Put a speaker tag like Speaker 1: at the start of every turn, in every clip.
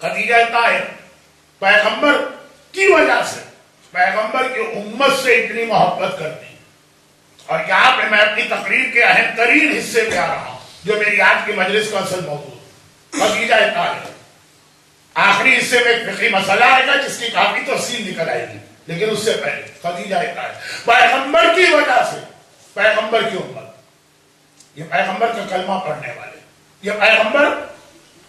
Speaker 1: خدیجہ طاہرہ پیغمبر کی وجہ سے پیغمبر کی امت سے اتنی محبت کرتی ہیں. اور یہاں پہ میں اپنی تقریر کے اہم ترین حصے پہ آ رہا ہوں جو میری آج کی مجلس کا اصل موضوع ہے. خدیجہ طاہرہ آخری حصے میں ایک فقہی مسئلہ آئے گا جس کی کافی تفصیل نکل آئے گی، لیکن اس سے پہلے خدیجہ طاہرہ پیغمبر کی وجہ سے پیغمبر کی امت، یہ پیغمبر کا کلمہ پڑھنے والے، یہ پیغمبر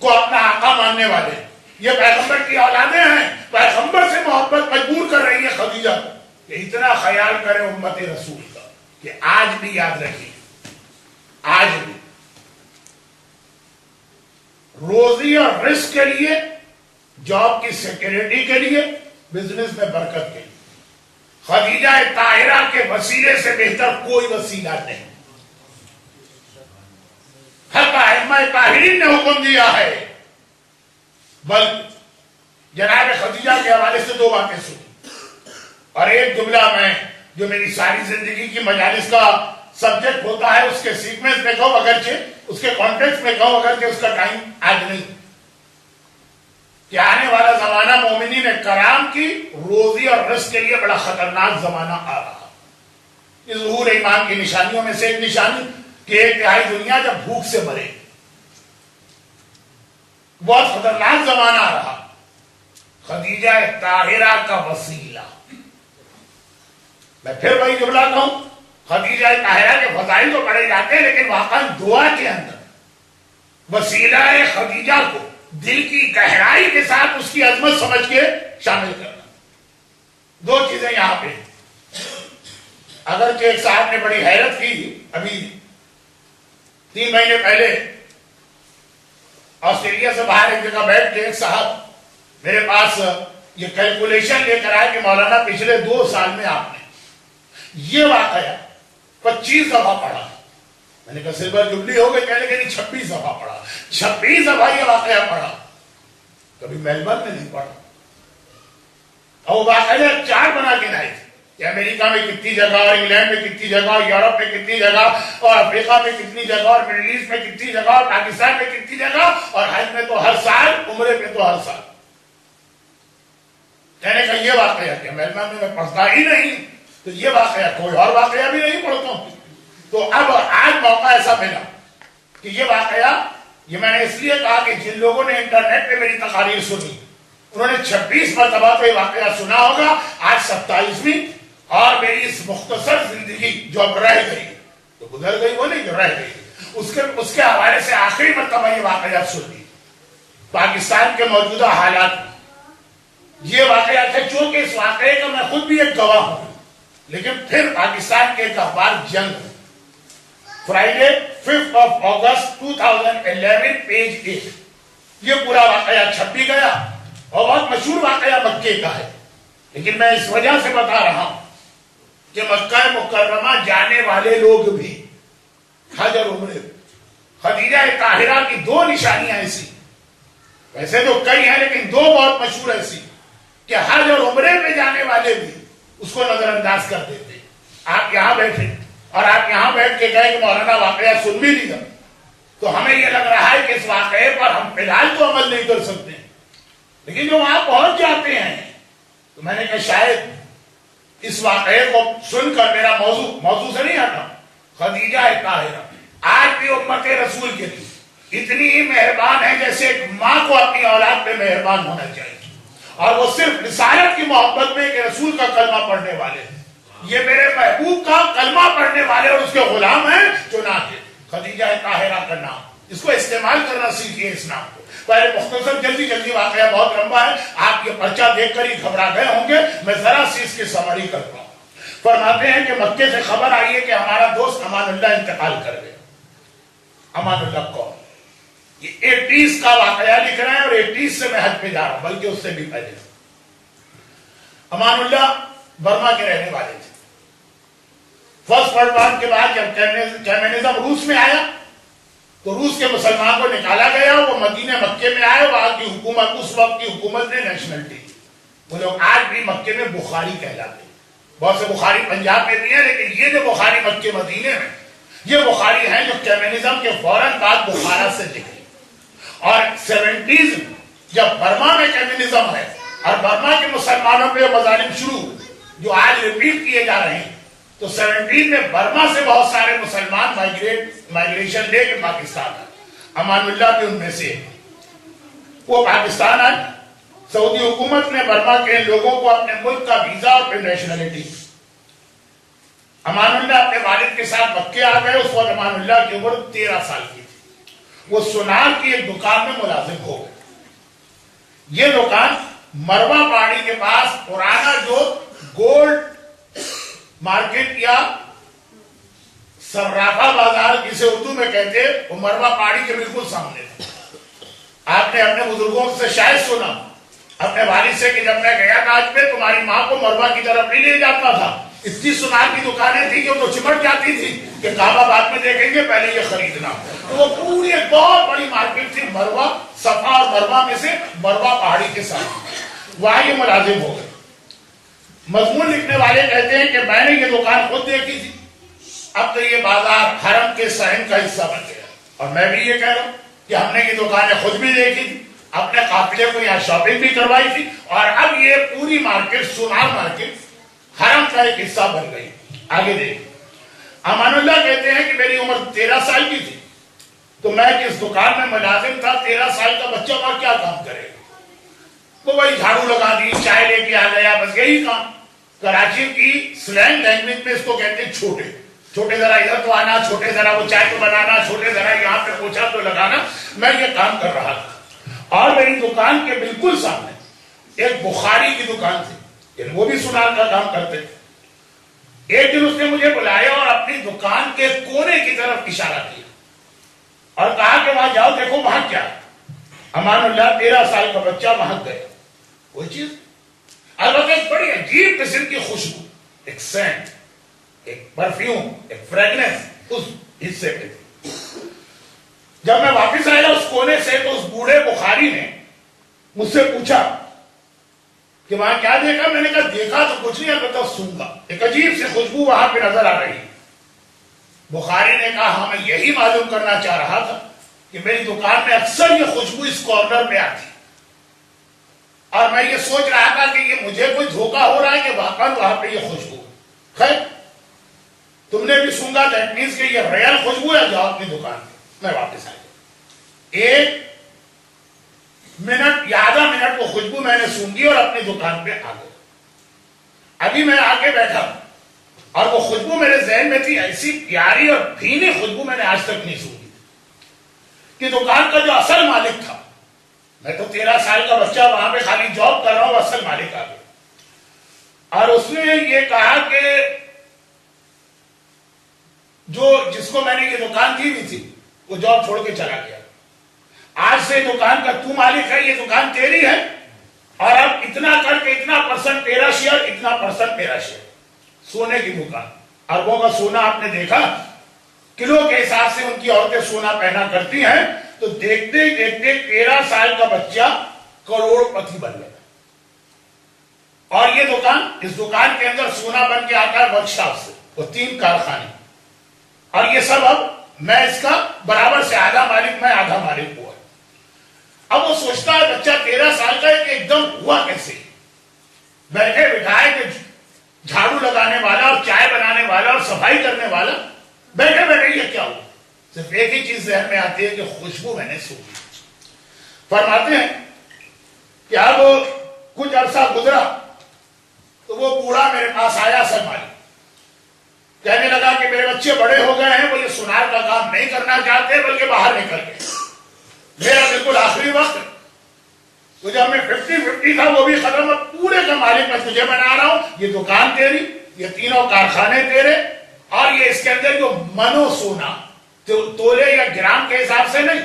Speaker 1: کو اپنا آقا ماننے والے، یہ پیغمبر کی اولادیں ہیں، پیغمبر سے محبت مجبور کر رہی ہے خدیجہ کو کہ اتنا خیال کرے امت رسول کا کہ آج بھی یاد رکھیے، آج بھی روزی اور رزق کے لیے، جاب کی سیکیورٹی کے لیے، بزنس میں برکت کے لیے خدیجہ طاہرہ کے وسیلے سے بہتر کوئی وسیلہ نہیں. حق ائمہ طاہرین نے حکم دیا ہے. بلکہ جناب خدیجہ کے حوالے سے دو باتیں سنی اور ایک جملہ میں جو میری ساری زندگی کی مجالس کا سبجیکٹ ہوتا ہے اس کے سیکوینس میں کہوں اگرچہ اس کے کانٹیکسٹ میں کہوں اگرچہ اس کا ٹائم آج نہیں، کہ آنے والا زمانہ مومنین کرام کی روزی اور رزق کے لیے بڑا خطرناک زمانہ آ رہا. یہ ظہور ایمان کی نشانیوں میں سے ایک نشانی کہ ایک تہائی دنیا جب بھوک سے مرے، بہت خطرناک زمانہ آ رہا. خدیجہ طاہرہ کا وسیلہ، میں پھر وہی جملہ کہوں، خدیجہ طاہرہ کے فضائل تو پڑھے جاتے ہیں لیکن واقعا دعا کے اندر وسیلہ خدیجہ کو دل کی گہرائی کے ساتھ اس کی عظمت سمجھ کے شامل کرنا. دو چیزیں یہاں پہ، اگرچہ ایک صاحب نے بڑی حیرت کی، ابھی 3 مہینے پہلے آسٹریلیا سے باہر ایک جگہ بیٹھ کے ایک صاحب میرے پاس یہ کیلکولیشن لے کر آئے کہ مولانا پچھلے 2 سال میں آپ نے یہ واقعہ 25 دفعہ پڑھا. میں نے کہا سلور جبلی ہو گئی، کہنے کہ نہیں 26 دفعہ پڑھا. 26 دفعہ یہ واقعہ پڑھا، کبھی میلبرن میں نہیں پڑھا. اور واقعہ 4 بنا کے لائے تھے کہ امریکہ میں کتنی جگہ، اور انگلینڈ میں کتنی جگہ، اور یورپ میں کتنی جگہ، اور افریقہ میں کتنی جگہ، اور مڈل ایسٹ میں کتنی جگہ، اور پاکستان میں کتنی جگہ، اور حج میں تو ہر سال، عمرے میں تو ہر سال. کہنے کا یہ واقعہ کہ میلبرن میں پڑھتا ہی نہیں، تو یہ واقعہ کوئی اور واقعہ بھی نہیں پڑھتا ہوں. تو اب آج موقع ایسا ملا کہ یہ واقعہ، یہ میں نے اس لیے کہا کہ جن لوگوں نے انٹرنیٹ پہ میری تقاریر سنی انہوں نے 26 مرتبہ تو یہ واقعہ سنا ہوگا، آج 27ویں، اور میری اس مختصر زندگی جو اب رہ گئی، تو گزر گئی وہ نہیں جو رہ گئی، اس کے حوالے سے آخری مرتبہ یہ واقعہ سنی. پاکستان کے موجودہ حالات میں یہ واقعہ تھا، چونکہ اس واقعے کا میں خود بھی ایک گواہ ہوں، لیکن پھر پاکستان کے ایک اخبار جنگ، فرائیڈے 5 اگست 2011 پیج 8، یہ پورا واقعہ چھپ بھی گیا اور بہت مشہور واقعہ مکے کا ہے. لیکن میں اس وجہ سے بتا رہا ہوں کہ مکہ مکرمہ جانے والے لوگ بھی حج اور عمرے، خدیجہ طاہرہ کی 2 نشانیاں ایسی، ویسے تو کئی ہیں لیکن 2 بہت مشہور ایسی کہ حج اور عمرے پہ جانے والے بھی اس کو نظر انداز کر دیتے. آپ یہاں بیٹھے اور آپ یہاں بیٹھ کے کہیں کہ مولانا واقعہ سن بھی لیا، تو ہمیں یہ لگ رہا ہے کہ اس واقعے پر ہم فی الحال تو عمل نہیں کر سکتے، لیکن جو وہاں پہنچ جاتے ہیں تو میں نے کہا شاید اس واقعے کو سن کر میرا موضوع سے نہیں ہٹا. خدیجہ طاہرہ آج بھی امت رسول کے لیے اتنی ہی مہربان ہے جیسے ایک ماں کو اپنی اولاد پہ مہربان ہونا چاہیے، اور وہ صرف رسالت کی محبت میں کہ رسول کا کلمہ پڑھنے والے ہیں، یہ میرے محبوب کا کلمہ پڑھنے والے اور اس کے غلام ہیں. چنانچہ خدیجہ طاہرہ کا نام، اس کو استعمال کرنا سیکھیے اس نام کو. پہلے مختصر جلدی واقعہ بہت لمبا ہے، آپ یہ پرچہ دیکھ کر ہی گھبرا گئے ہوں گے، میں ذرا سی اس کی سمری کرتا ہوں. فرماتے ہیں کہ مکے سے خبر آئی ہے کہ ہمارا دوست امان اللہ انتقال کر گیا. امان اللہ کون؟ یہ 80s کا واقعہ لکھ رہے ہیں اور 80s سے میں حج پہ جا رہا ہوں، بلکہ اس سے بھی پہلے. امان اللہ برما کے رہنے والے تھے. فرسٹ ورلڈ وار کے بعد جب کمیونزم روس میں آیا تو روس کے مسلمان کو نکالا گیا، وہ مدینہ مکے میں آئے. وہاں کی حکومت، اس وقت کی حکومت نے نیشنلٹی، وہ لوگ آج بھی مکے میں بخاری کہلاتے ہیں. بہت سے بخاری پنجاب میں بھی ہیں، لیکن یہ جو بخاری مکے مدینے میں، یہ بخاری ہیں جو کمیونزم کے فوراً بعد بخارا سے نکلی. اور 70s جب برما میں کمیونزم ہے اور برما کے مسلمانوں پہ مظالم شروع جو آج ریپیٹ کیے جا رہے ہیں، تو 17 میں برما سے بہت سارے مسلمان مائگریشن لے کے پاکستان آئے. امان اللہ بھی ان میں سے. وہ پاکستان آئے. سعودی حکومت نے برما کے لوگوں کو اپنے ملک کا ویزا اور پھر نیشنلٹی. امان اللہ اپنے والد کے ساتھ مکے آ گئے. اس وقت امان اللہ کی عمر 13 سال کی تھی. وہ سونار کی ایک دکان میں ملازم ہو گئے. یہ دکان مروا پہاڑی کے پاس پرانا جو گولڈ مارکیٹ یا سرافہ بازار جسے اردو میں کہتے ہیں، وہ مروا پہاڑی کے بالکل سامنے تھا. آپ نے اپنے بزرگوں سے شاید سنا اپنے والد سے کہ جب میں گیا تھا آج پہ تمہاری ماں کو مروا کی طرف نہیں لے جاتا تھا. اتنی سونار کی دکانیں تھی کہ وہ تو چمٹ جاتی تھی کہ کعبہ بعد میں دیکھیں گے، پہلے یہ خریدنا. تو وہ پوری ایک بہت بڑی مارکیٹ تھی مروا، صفا اور مروا میں سے مروا پہاڑی کے ساتھ. وہاں یہ ملازم ہو گئے. مضمون لکھنے والے کہتے ہیں کہ میں نے یہ دکان خود دیکھی تھی. اب تو یہ بازار حرم کے صحن کا حصہ بن گیا. اور میں بھی یہ کہہ رہا ہوں کہ ہم نے یہ دکانیں خود بھی دیکھی تھی، اپنے قافلے کو یہاں شاپنگ بھی کروائی تھی. اور اب یہ پوری مارکیٹ سونار مارکیٹ حرم کا ایک حصہ بن گئی. آگے دیکھیں. امان اللہ کہتے ہیں کہ میری عمر 13 سال کی تھی تو میں جس دکان میں ملازم تھا، 13 سال کا بچہ وہاں کیا کام کرے گا؟ تو وہی جھاڑو لگا دی، چائے لے کے آ گیا، بس یہی کام. کراچی کی سلینگ لینگویج میں اس کو کہتے ہیں چھوٹے. چھوٹے ذرا ادھر تو آنا، چھوٹے ذرا وہ چائے تو بنانا، چھوٹے ذرا یہاں پہ پوچھا تو لگانا. میں یہ کام کر رہا تھا. اور میری دکان کے بالکل سامنے ایک بخاری کی دکان تھی، یعنی وہ بھی سونار کا کام کرتے تھے. ایک دن اس نے مجھے بلایا اور اپنی دکان کے کونے کی طرف اشارہ کیا اور کہا کہ وہاں جاؤ، دیکھو وہاں کیا ہے. امان اللہ 13 سال کا بچہ وہاں گیا. وہ چیز البتہ ایک بڑی عجیب قسم کی خوشبو، ایک سینٹ، ایک پرفیوم، ایک فریگننس اس حصے پہ تھی. جب میں واپس آیا اس کونے سے تو اس بوڑھے بخاری نے مجھ سے پوچھا کہ وہاں کیا دیکھا؟ میں نے کہا دیکھا تو کچھ نہیں، البتہ سونگا. ایک عجیب سی خوشبو وہاں پہ نظر آ رہی. بخاری نے کہا ہاں میں یہی معلوم کرنا چاہ رہا تھا کہ میری دکان میں اکثر یہ خوشبو اس کارنر میں آتی اور میں یہ سوچ رہا تھا کہ یہ مجھے کوئی دھوکہ ہو رہا ہے کہ واقعا وہاں پہ یہ خوشبو. خیر تم نے بھی سونگا، دیٹ مینس کہ یہ ریئل خوشبو ہے. جاؤ اپنی دکان پہ. میں واپس آ گیا. 1 منٹ یا آدھا منٹ وہ خوشبو میں نے سونگی اور اپنی دکان پہ آ گیا. ابھی میں آ کے بیٹھا اور وہ خوشبو میرے ذہن میں تھی. ایسی پیاری اور بھینی خوشبو میں نے آج تک نہیں سونگی کہ دکان کا جو اصل مالک تھا، میں تو 13 سال کا بچہ وہاں پہ خالی جاب کر رہا ہوں، اصل مالک آ گیا. اور اس نے یہ کہا کہ جس کو میں نے یہ دکان دی بھی تھی وہ جاب چھوڑ کے چلا گیا. آج سے دکان کا تو مالک ہے، یہ دکان تیری ہے اور اب اتنا کر کے اتنا پرسنٹ تیرا شیئر، اتنا پرسنٹ میرا شیئر. سونے کی دکان، اربوں کا سونا آپ نے دیکھا، کلو کے حساب سے ان کی عورتیں سونا پہنا کرتی ہیں. تو دیکھتے دیکھتے 13 سال کا بچہ کروڑ پتی بن گیا. اور یہ دکان، اس دکان کے اندر سونا بن کے آتا ہے ورک شاپ سے، وہ 3 کارخانے. اور یہ سب اب میں اس کا برابر سے آدھا مالک، میں آدھا مالک ہوا. اب وہ سوچتا ہے بچہ 13 سال کا ہے کہ ایک دم ہوا کیسے؟ بیٹھے بٹھائے کہ جھاڑو لگانے والا اور چائے بنانے والا اور صفائی کرنے والا بیٹھے بیٹھے یہ کیا ہوا؟ صرف ایک ہی چیز ذہن میں آتی ہے کہ خوشبو میں نے سونگی. فرماتے ہیں کہ اب کچھ عرصہ گزرا تو وہ بوڑھا میرے پاس آیا سر مالک، کہنے لگا کہ میرے بچے بڑے ہو گئے ہیں، وہ یہ سونار کا کام نہیں کرنا چاہتے بلکہ باہر نکل گئے. میرا بالکل آخری وقت تو جب میں 50-50 تھا وہ بھی ختم. اب پورے کا مالک میں تجھے بنا رہا ہوں، یہ دکان تیری، یہ 3 کارخانے تیرے، اور یہ اس کے اندر جو منو سونا، تولے یا گرام کے حساب سے نہیں،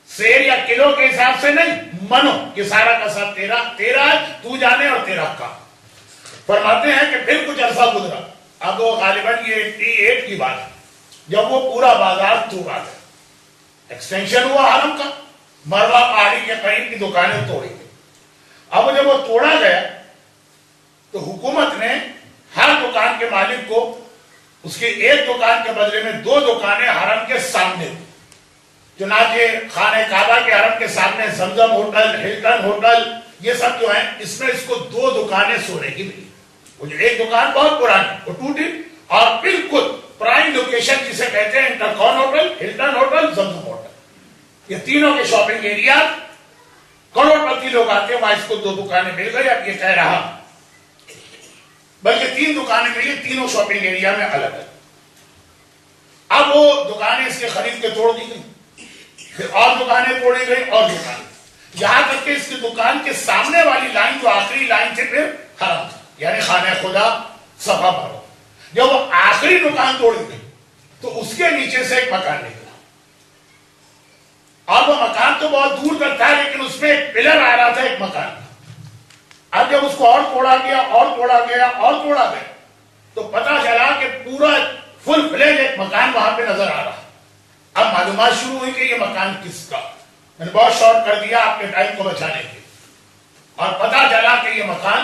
Speaker 1: سیر یا کلو کے حساب سے نہیں، منو، یہ سارا کا سب تیرا ہے، تو جانے اور تیرا کام. فرماتے ہیں کہ پھر کچھ عرصہ گزرا. اب وہ غالباً یہ 88 کی بات ہے جب وہ پورا بازار توڑا گیا. ایکسٹینشن ہوا حرم کا، مروا پہاڑی کے قریب کی دکانیں توڑی گئی. اب جب وہ توڑا گیا تو حکومت نے ہر دکان کے مالک کو اس کی ایک دکان کے بدلے میں 2 دکانیں حرم کے سامنے دی. چنانچہ خانہ کعبہ کے حرم کے سامنے زمزم ہوٹل، ہلٹن ہوٹل، یہ سب جو ہیں اس میں اس کو 2 دکانیں سونے کی ملی. وہ جو ایک دکان بہت پرانی وہ ٹوٹی، اور بالکل پرائم لوکیشن جسے کہتے ہیں انٹرکون ہوٹل، ہلٹن ہوٹل، زمزم ہوٹل، یہ تینوں کے شاپنگ ایریا کروڑ پتی لوگ آتے ہیں وہاں. اس کو 2 دکانیں مل گئی. اب یہ کہہ رہا بلکہ 3 دکانیں ملی، تینوں شاپنگ ایریا میں الگ ہے. اب وہ دکانیں اس کے خرید کے توڑ دی گئی، پھر اور دکانیں توڑی گئی اور دکانیں، یہاں تک کہ اس کی دکان کے سامنے والی لائن جو آخری لائن تھی پھر حرم تھی، یعنی خانہ خدا صفا مروا. جب وہ آخری دکان توڑی گئی تو اس کے نیچے سے ایک مکان نکلا، اور وہ مکان تو بہت دور تک تھا لیکن اس میں ایک پلر آ رہا تھا ایک مکان. اب جب اس کو اور توڑا گیا اور توڑا گیا اور توڑا گیا تو پتا چلا کہ پورا فل فلیج ایک مکان وہاں پہ نظر آ رہا. اب معلومات شروع ہوئی کہ یہ مکان کس کا. میں نے بہت شارٹ کر دیا آپ کے ٹائم کو بچانے کے، اور پتا چلا کہ یہ مکان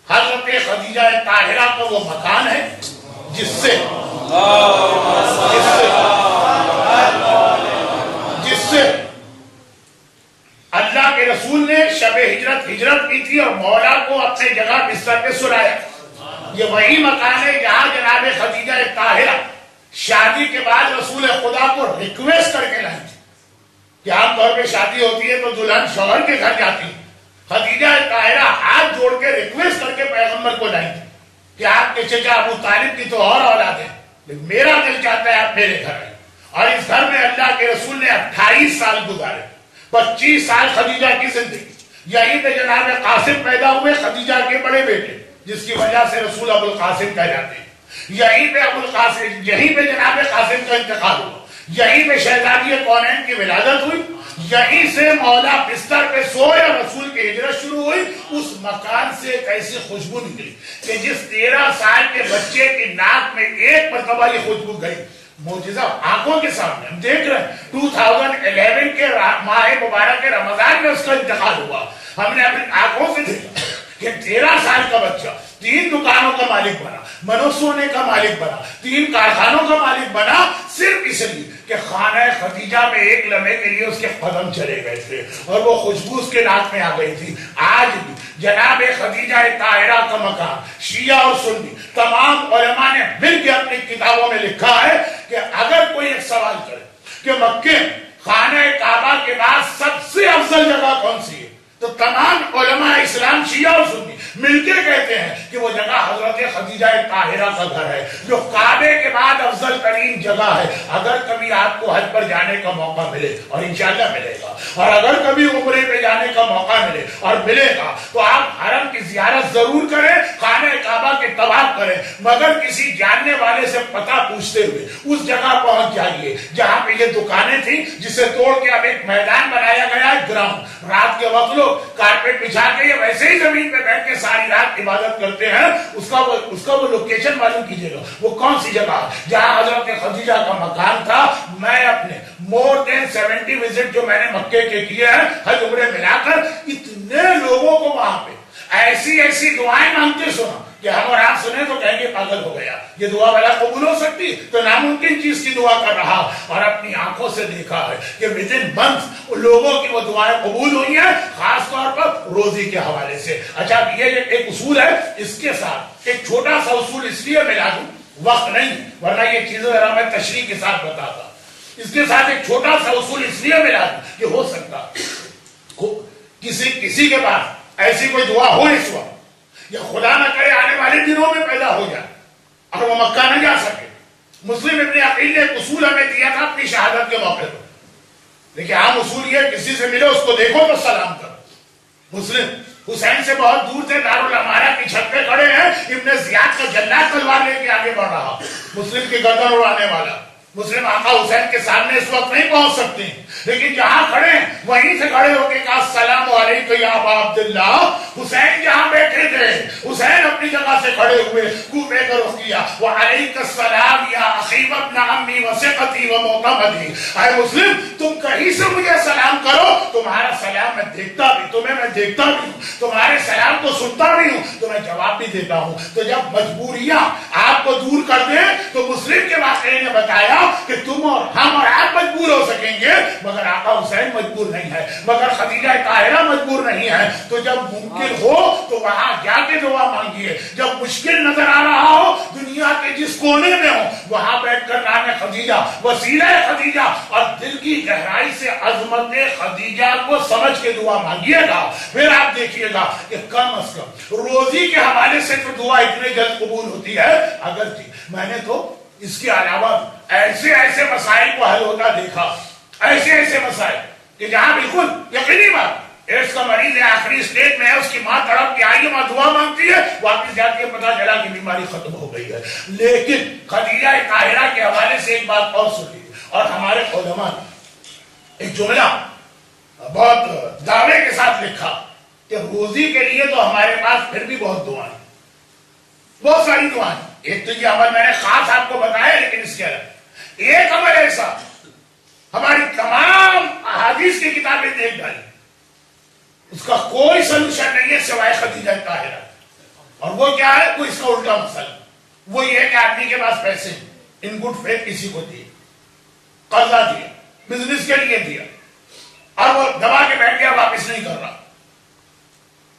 Speaker 1: حضرت خدیجہ طاہرہ کا وہ مکان ہے جس سے اللہ کے رسول نے شب ہجرت کی تھی اور مولا کو اپنے جگہ بستر پہ سلایا. یہ وہی مکان ہے جہاں جناب خدیجہ طاہرہ شادی کے بعد رسول خدا کو ریکویسٹ کر کے لائی تھی کہ عام طور پہ شادی ہوتی ہے تو دلہن شوہر کے گھر جاتی ہے. خدیجہ طاہرہ ہاتھ جوڑ کے ریکویسٹ کر کے پیغمبر کو لائی تھی کہ آپ کے چچا ابو طالب کی تو اور اولاد ہے لیکن میرا دل چاہتا ہے آپ میرے گھر آئیں. اور اس گھر میں اللہ کے رسول نے 28 سال گزارے. 25 سال خدیجہ کی زندگی. یہیں پہ جناب قاسم پیدا ہوئے، خدیجہ کے بڑے بیٹے، جس کی وجہ سے رسول ابو القاسم کہہ جاتے ہیں. یہیں پہ جناب قاسم کا انتقال ہوا. یہیں پہ شہزادی کونین کی ولادت ہوئی. یہیں سے مولا بستر پہ سوئے اور رسول کی ہجرت شروع ہوئی. اس مکان سے ایک ایسی خوشبو نکلی کہ جس 13 سال کے بچے کی ناک میں ایک مرتبہ یہ خوشبو گئی. معجزہ آنکھوں کے سامنے ہم دیکھ رہے ہیں. 2011 کے ماہ مبارک کے رمضان میں اس کا انتقال ہوا. ہم نے اپنی آنکھوں سے دیکھا کہ 13 سال کا بچہ 3 دکانوں کا مالک بنا، منوسونے کا مالک بنا، 3 کارخانوں کا مالک بنا، صرف اس لیے کہ خانہ خدیجہ میں ایک لمحے کے لیے اس کے قدم چلے گئے تھے اور وہ خوشبو اس کے ناک میں آ گئی تھی. آج بھی جناب خدیجہ طاہرہ کا مقام شیعہ اور سنی تمام علماء نے مل کے اپنی کتابوں میں لکھا ہے کہ اگر کوئی ایک سوال کرے کہ مکے خانہ کعبہ کے بعد سب سے افضل جگہ کون سی ہے تو تمام علماء اسلام شیعہ اور سنی مل کے کہتے ہیں کہ وہ جگہ حضرت خدیجہ طاہرہ کا گھر ہے جو کعبے کے بعد افضل ترین جگہ ہے. اگر کبھی آپ کو حج پر جانے کا موقع ملے اور انشاءاللہ ملے گا، اور اگر کبھی عمرے پہ جانے کا موقع ملے اور ملے گا تو آپ حرم کی زیارت ضرور کریں، خانہ کعبہ کے طواف کریں، مگر کسی جاننے والے سے پتہ پوچھتے ہوئے اس جگہ پہنچ جائیے جہاں پہ یہ دکانیں تھیں جسے توڑ کے اب ایک میدان بنایا گیا ہے، گراؤنڈ. رات کے وقت لوگ کارپیٹ بچھا کے یا ویسے ہی زمین پہ بیٹھ کے ساری رات عبادت کرتے ہیں. اس کا وہ لوکیشن معلوم کیجئے گا وہ کون سی جگہ جہاں حضرت خدیجہ کا مکان تھا. میں اپنے more than 70 وزٹ جو میں نے مکے کے کیے ہیں حج عمرے ملا کر، اتنے لوگوں کو وہاں پہ ایسی دعائیں مانگتے سنا کہ ہم اور آپ سنیں تو کہیں گے پاگل ہو گیا، یہ دعا بھلا قبول ہو سکتی؟ تو ناممکن چیز کی دعا کر رہا اور اپنی آنکھوں سے دیکھا ہے کہ within months لوگوں کی وہ دعائیں قبول ہوئی ہیں، خاص طور پر روزی کے حوالے سے. اچھا یہ ایک اصول ہے، اس کے ساتھ ایک چھوٹا سا اصول اس لیے ملا دوں، وقت نہیں ورنہ یہ چیزیں ذرا میں تشریح کے ساتھ بتاتا. اس کے ساتھ ایک چھوٹا سا اصول اس لیے ملا دوں کہ ہو سکتا کسی کے پاس ایسی کوئی دعا ہو اس وقت یا خدا نہ کرے آنے والے دنوں میں پیدا ہو جائے اور وہ مکہ نہ جا سکے. مسلم ابن عقیل نے ایک اصول ہمیں دیا تھا اپنی شہادت کے موقع پر، لیکن عام اصول یہ کسی سے ملے اس کو دیکھو تو سلام کرو. مسلم حسین سے بہت دور سے دارالامارہ کی چھت پہ کھڑے ہیں، ابن زیاد کا جلاد تلوار لے کے آگے بڑھ رہا، مسلم کی گردن اڑانے والا. مسلم آقا حسین کے سامنے اس وقت نہیں پہنچ سکتے ہیں لیکن جہاں کھڑے ہیں وہیں سے کھڑے ہو کے کہا السلام علیکم یا ابا عبداللہ. حسین جہاں بیٹھے تھے حسین اپنی جگہ سے کھڑے ہوئے کوفے کا رخ کیا وعلیک السلام یا اخی وابن عمی وثقتی ومعتمدی، اے مسلم تم کہیں سے مجھے سلام کرو، تمہارا سلام میں دیکھتا بھی، تمہیں میں دیکھتا بھی ہوں، تمہارے سلام کو سنتا بھی ہوں، تمہیں جواب بھی دیتا ہوں۔ تو جب مجبوریاں آپ کو دور کر دیں تو مسلم کے واقعے نے بتایا کہ تم اور ہم اور آپ مجبور ہو سکیں گے مگر آقا حسین مجبور نہیں ہے، مگر خدیجہ طاہرہ مجبور نہیں ہے۔ تو جب ممکن ہو تو وہاں جا کے دعا مانگیے، جب مشکل نظر آ رہا ہو دنیا کے جس کونے میں ہو وہاں بیٹھ کر نام خدیجہ، وسیلہ خدیجہ اور دل کی گہرائی سے عظمت خدیجہ کو سمجھ کے دعا مانگیے گا، پھر آپ دیکھیے گا کہ کم از کم روزی کے حوالے سے تو دعا اتنے جلد قبول ہوتی ہے۔ اگر میں نے تو اس کے علاوہ ایسے مسائل کو حل ہوتا دیکھا، ایسے مسائل کہ جہاں بالکل یقینی بات ایڈس کا مریض ہے، آخری اسٹیج میں ہے، اس کی ماں تڑپ کے آئی ہے، ماں دعا مانگتی ہے، واپس جا کے پتہ چلا کہ بیماری ختم ہو گئی ہے۔ لیکن خدیجہ طاہرہ کے حوالے سے ایک بات اور سنی، اور ہمارے علماء نے ایک جملہ بہت دعوے کے ساتھ لکھا کہ روزی کے لیے تو ہمارے پاس پھر بھی بہت دعائیں، بہت ساری دعائیں۔ ایک تو یہ عمل میں نے خاص آپ کو بتایا، لیکن اس کے علاوہ ایک عمل ایسا ہماری تمام احادیث کی کتابیں دیکھ ڈالی، اس کا کوئی سلوشن نہیں ہے سوائے خدیجہ طاہرہ، اور وہ کیا ہے؟ وہ اس کا الٹا مسئلہ، وہ یہ ہے کہ آدمی کے پاس پیسے ان گڈ فیتھ کسی کو دیے، قرضہ دیا، بزنس کے لیے دیا، اور وہ دبا کے بیٹھ گیا، واپس نہیں کر رہا۔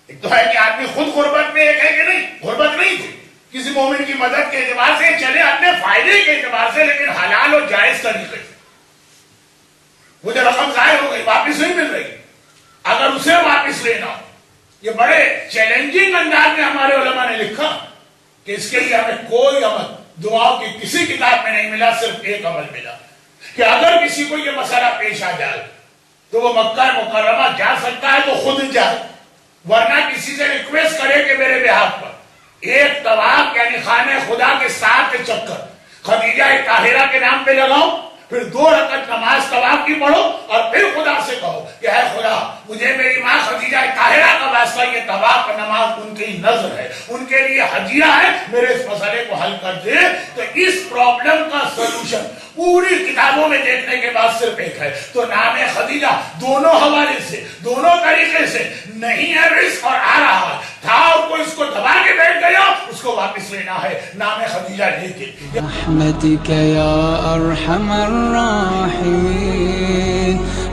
Speaker 1: ایک تو ہے کہ آدمی خود غربت میں، ایک ہے کہ نہیں غربت نہیں تھی، کسی مومن کی مدد کے اعتبار سے چلے، اپنے فائدے کے اعتبار سے، لیکن حلال اور جائز طریقے سے۔ وہ جو رقم ضائع ہو گئی واپس نہیں مل رہی، اگر اسے واپس لینا ہو، یہ بڑے چیلنجنگ انداز میں ہمارے علماء نے لکھا کہ اس کے لیے ہمیں کوئی عمل دعاؤں کی کسی کتاب میں نہیں ملا، صرف ایک عمل ملا کہ اگر کسی کو یہ مسئلہ پیش آ جائے تو وہ مکہ مکرمہ جا سکتا ہے تو خود جائے، ورنہ کسی سے ریکویسٹ کرے کہ میرے بہاف پر ایک طواف یعنی خانہ خدا کے 7 چکر خدیجہ طاہرہ کے نام پہ لگاؤ، پھر 2 رکعت نماز طواف کی پڑھو، اور پھر خدا سے کہو کہ اے خدا مجھے میری ماں خدیجہ طاہرہ کا واسطہ، یہ طواف نماز ان کی نظر ہے، ان کے لیے ہدیہ ہے، میرے اس مسئلے کو حل کر دے۔ تو اس پرابلم کا سلوشن پوری کتابوں میں دیکھنے کے بعد صرف ایک ہے، تو نام خدیجہ دونوں حوالے سے، دونوں طریقے سے نہیں ہے رزق اور آ رہا تھا، اور کوئی اس کو دبا کے بیٹھ گیا، اس کو واپس لینا ہے، نام خدیجہ لے کے۔
Speaker 2: رحمتك يا أرحم الراحمين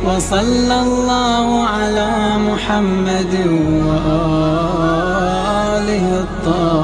Speaker 2: وصلى الله على محمد وآله الطاهرين